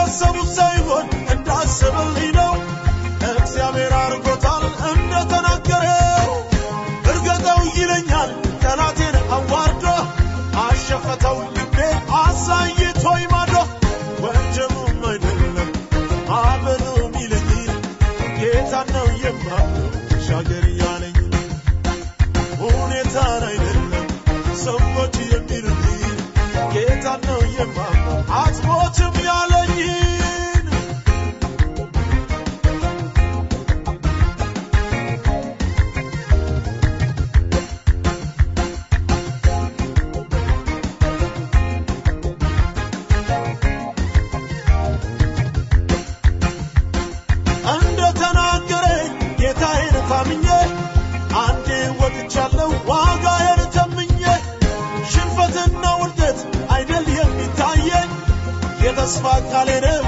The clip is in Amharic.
እንዳሰቡ ሳይሆን እንዳሰበልኝ ነው እግዚአብሔር አርጎታል እንደተናገረው እርገጠው ይለኛል ጠላቴን አዋርዶ አሸፈተው ልቤ አሳይቶኝ ማዶ ወንጀሉም አይደለም አበሉም ይለኝ ጌታ ነው የማምነው ሻገር ያለኝ ሁኔታን አይደለም ሰዎች የሚሉኝ ጌታ ነው የማምነው አትሞትም ያለኝ እንደተናገረኝ ጌታዬን ታምኜ አንዴ ወጥቻለሁ ዋጋዬን ተምኜ ሽንፈትና ውርደት አይደል የሚታየኝ የተስፋ ቃሌ ነው